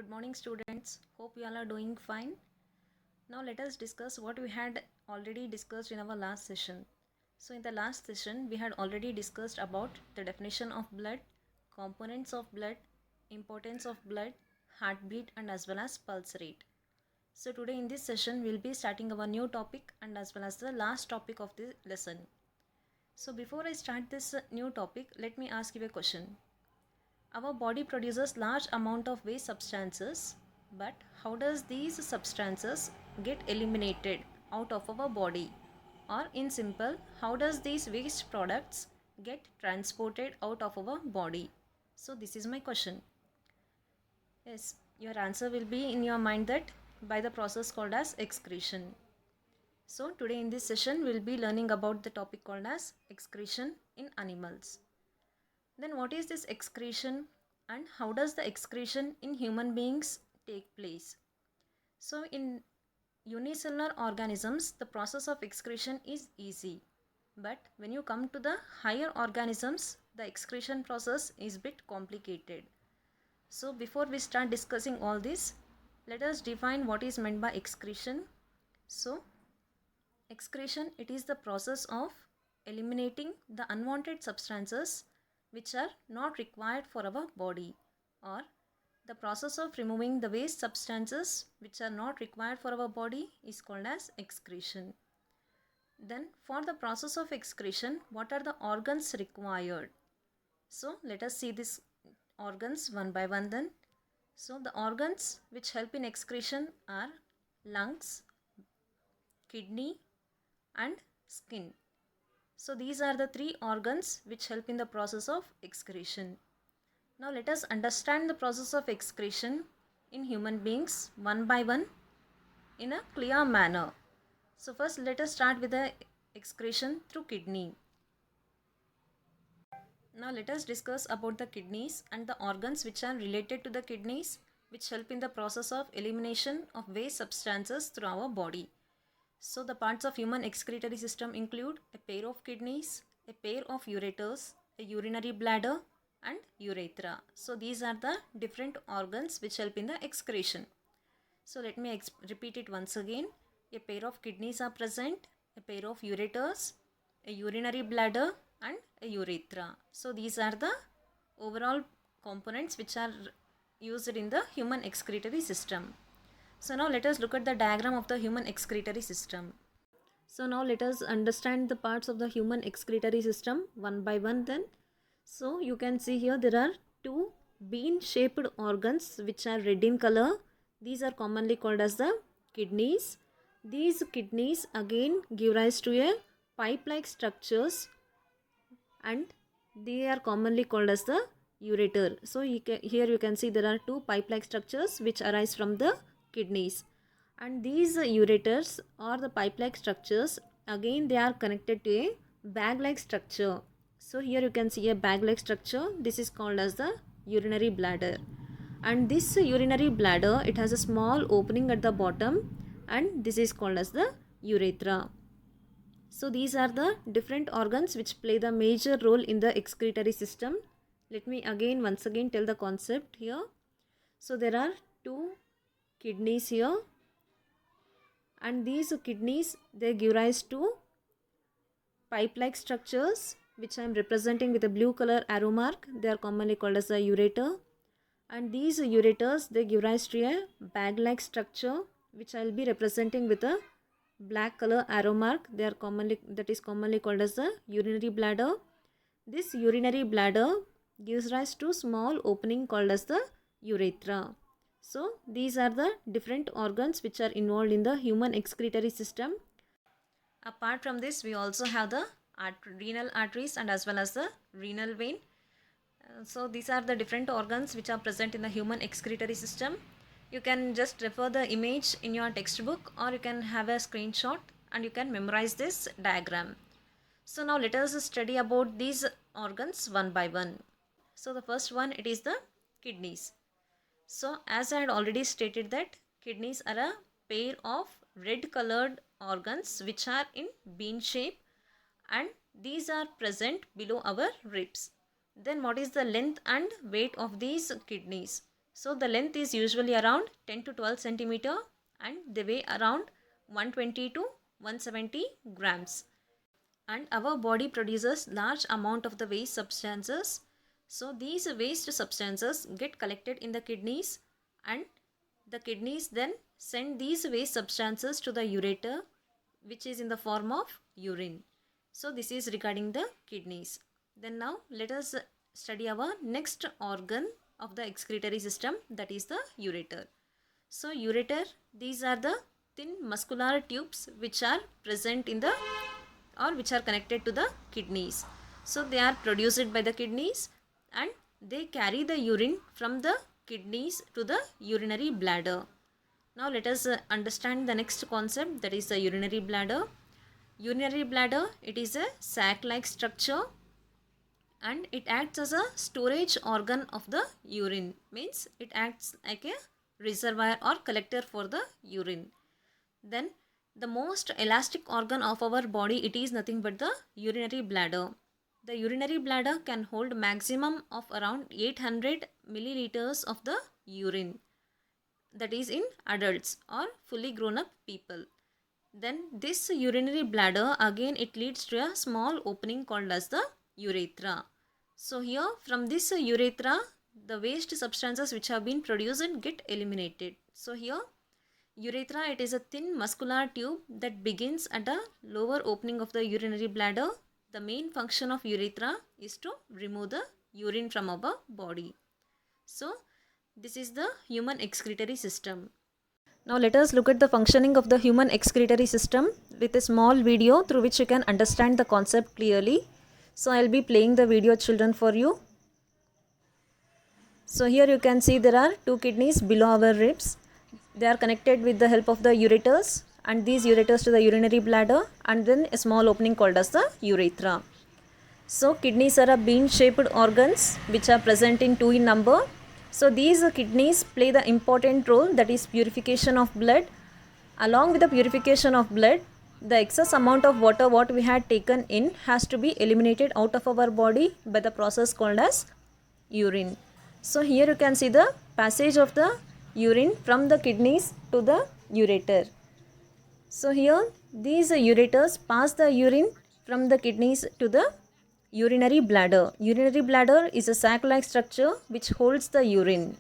Good morning, students. Hope you all are doing fine. Now let us discuss what we had already discussed in our last session. So in the last session, we had already discussed about the definition of blood, components of blood, importance of blood, heartbeat, and as well as pulse rate. So today in this session, we'll be starting our new topic and as well as the last topic of the lesson. So before I start this new topic, let me ask you a question. Our body produces large amount of waste substances, but how does these substances get eliminated out of our body? Or in simple, how does these waste products get transported out of our body? So this is my question. Yes, your answer will be in your mind that by the process called as excretion. So today in this session, we'll be learning about the topic called as excretion in animals. Then what is this excretion and how does the excretion in human beings take place? So in unicellular organisms, the process of excretion is easy. But when you come to the higher organisms, the excretion process is a bit complicated. So before we start discussing all this, let us define what is meant by excretion. So excretion, it is the process of eliminating the unwanted substances which are not required for our body, or the process of removing the waste substances which are not required for our body is called as excretion. Then for the process of excretion, what are the organs required? So let us see these organs one by one then. So the organs which help in excretion are lungs, kidney, and skin. So these are the three organs which help in the process of excretion. Now let us understand the process of excretion in human beings one by one in a clear manner. So first let us start with the excretion through kidney. Now let us discuss about the kidneys and the organs which are related to the kidneys which help in the process of elimination of waste substances through our body. So the parts of human excretory system include a pair of kidneys, a pair of ureters, a urinary bladder, and urethra. So these are the different organs which help in the excretion. So let me repeat it once again. A pair of kidneys are present, a pair of ureters, a urinary bladder, and a urethra. So these are the overall components which are used in the human excretory system. So now let us look at the diagram of the human excretory system. So now let us understand the parts of the human excretory system one by one then. So you can see here there are two bean-shaped organs which are red in color. These are commonly called as the kidneys. These kidneys again give rise to a pipe-like structures and they are commonly called as the ureter. So here you can see there are two pipe-like structures which arise from the kidneys, and these ureters or the pipe-like structures again they are connected to a bag-like structure. So here you can see a bag-like structure. This is called as the urinary bladder, and this urinary bladder it has a small opening at the bottom and this is called as the urethra. So these are the different organs which play the major role in the excretory system. Let me once again tell the concept here. So there are two kidneys here, and these kidneys they give rise to pipe-like structures which I am representing with a blue color arrow mark. They are commonly called as the ureter, and these ureters they give rise to a bag-like structure which I will be representing with a black color arrow mark. They are commonly called as the urinary bladder. This urinary bladder gives rise to small opening called as the urethra. So these are the different organs which are involved in the human excretory system. Apart from this, we also have the renal arteries and as well as the renal vein. So these are the different organs which are present in the human excretory system. You can just refer the image in your textbook or you can have a screenshot and you can memorize this diagram. So now let us study about these organs one by one. So the first one, it is the kidneys. So as I had already stated that kidneys are a pair of red colored organs which are in bean shape and these are present below our ribs. Then what is the length and weight of these kidneys? So the length is usually around 10 to 12 centimeter and they weigh around 120 to 170 grams. And our body produces large amount of the waste substances. So these waste substances get collected in the kidneys and the kidneys then send these waste substances to the ureter, which is in the form of urine. So this is regarding the kidneys. Then now let us study our next organ of the excretory system, that is the ureter. So ureter, these are the thin muscular tubes which are present in the or which are connected to the kidneys. So they are produced by the kidneys and they carry the urine from the kidneys to the urinary bladder. Now let us understand the next concept, that is the urinary bladder. Urinary bladder, it is a sac-like structure and it acts as a storage organ of the urine. Means it acts like a reservoir or collector for the urine. Then the most elastic organ of our body, it is nothing but the urinary bladder. The urinary bladder can hold maximum of around 800 milliliters of the urine, that is in adults or fully grown up people. Then this urinary bladder, again it leads to a small opening called as the urethra. So here from this urethra, the waste substances which have been produced get eliminated. So here urethra, it is a thin muscular tube that begins at a lower opening of the urinary bladder. The main function of urethra is to remove the urine from our body. So this is the human excretory system. Now let us look at the functioning of the human excretory system with a small video through which you can understand the concept clearly. So I will be playing the video, children, for you. So here you can see there are two kidneys below our ribs. They are connected with the help of the ureters and these ureters to the urinary bladder and then a small opening called as the urethra. So kidneys are a bean-shaped organs which are present in 2 in number. So these kidneys play the important role, that is purification of blood. Along with the purification of blood, the excess amount of water what we had taken in has to be eliminated out of our body by the process called as urine. So here you can see the passage of the urine from the kidneys to the ureter. So here these ureters pass the urine from the kidneys to the urinary bladder. Urinary bladder is a sac-like structure which holds the urine.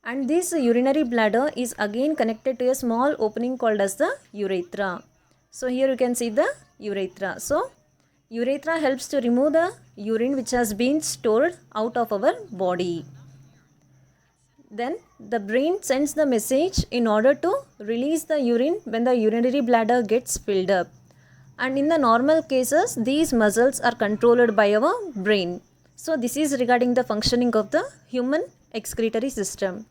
And this urinary bladder is again connected to a small opening called as the urethra. So here you can see the urethra. So urethra helps to remove the urine which has been stored out of our body. Then the brain sends the message in order to release the urine when the urinary bladder gets filled up. And in the normal cases, these muscles are controlled by our brain. So this is regarding the functioning of the human excretory system.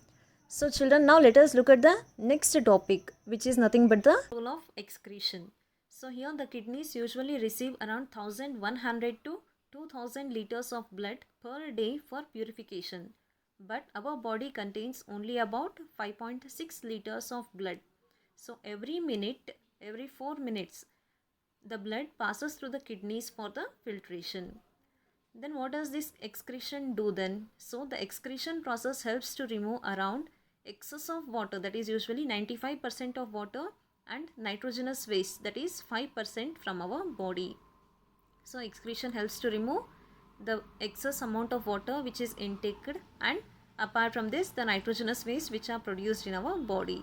So children, now let us look at the next topic, which is nothing but the role of excretion. So here the kidneys usually receive around 1100 to 2000 liters of blood per day for purification. But our body contains only about 5.6 liters of blood. So every minute, every 4 minutes, the blood passes through the kidneys for the filtration. Then what does this excretion do then? So the excretion process helps to remove around excess of water, that is usually 95% of water, and nitrogenous waste, that is 5% from our body. So excretion helps to remove the excess amount of water which is intaked, and apart from this the nitrogenous waste which are produced in our body.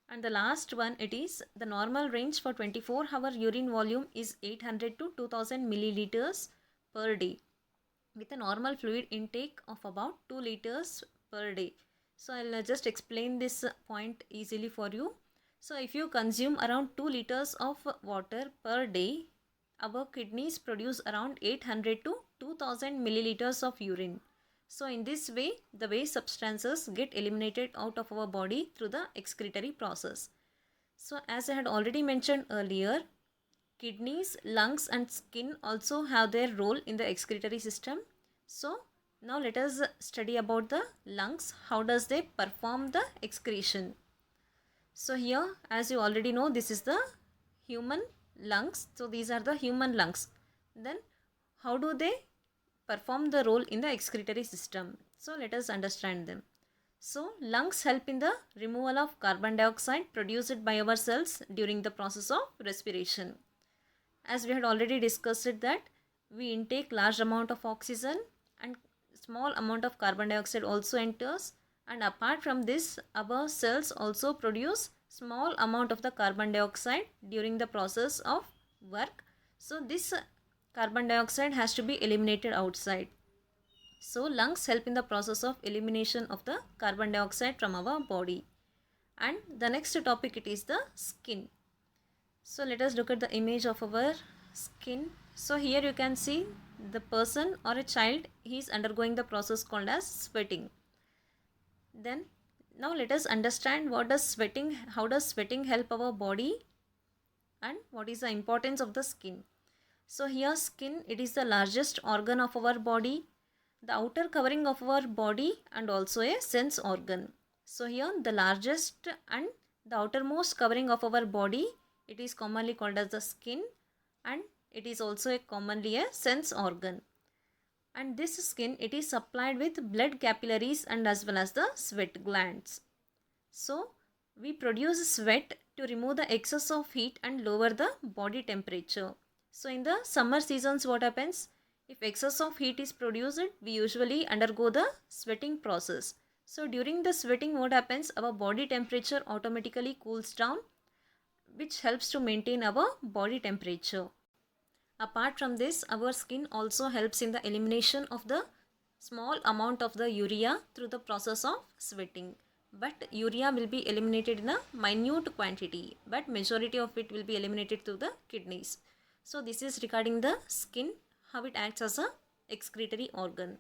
And the last one, it is the normal range for 24-hour urine volume is 800 to 2000 milliliters per day with a normal fluid intake of about 2 liters per day. So I'll just explain this point easily for you. So if you consume around 2 liters of water per day, our kidneys produce around 800 to 2000 milliliters of urine. So in this way, the waste substances get eliminated out of our body through the excretory process. So as I had already mentioned earlier, kidneys, lungs and skin also have their role in the excretory system. So now let us study about the lungs. How does they perform the excretion? So here, as you already know, this is the human lungs. So these are the human lungs. Then how do they perform the role in the excretory system? So let us understand them. So lungs help in the removal of carbon dioxide produced by our cells during the process of respiration. As we had already discussed it, that we intake large amount of oxygen and small amount of carbon dioxide also enters, and apart from this our cells also produce small amount of the carbon dioxide during the process of work. So this carbon dioxide has to be eliminated outside. So lungs help in the process of elimination of the carbon dioxide from our body. And the next topic, it is the skin. So let us look at the image of our skin. So here you can see the person or a child, he is undergoing the process called as sweating. Then now let us understand how does sweating help our body and what is the importance of the skin. So here skin, it is the largest organ of our body, the outer covering of our body and also a sense organ. So here the largest and the outermost covering of our body, it is commonly called as the skin, and it is also commonly a sense organ. And this skin, it is supplied with blood capillaries and as well as the sweat glands. So we produce sweat to remove the excess of heat and lower the body temperature. So in the summer seasons, what happens? If excess of heat is produced, we usually undergo the sweating process. So during the sweating, what happens? Our body temperature automatically cools down, which helps to maintain our body temperature. Apart from this, our skin also helps in the elimination of the small amount of the urea through the process of sweating. But urea will be eliminated in a minute quantity, but majority of it will be eliminated through the kidneys. So this is regarding the skin, how it acts as a excretory organ.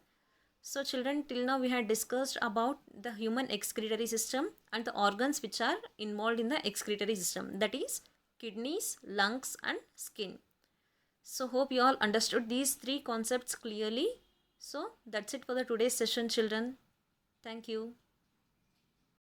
So children, till now we had discussed about the human excretory system and the organs which are involved in the excretory system, that is kidneys, lungs and skin. So hope you all understood these three concepts clearly. So that's it for the today's session, children. Thank you.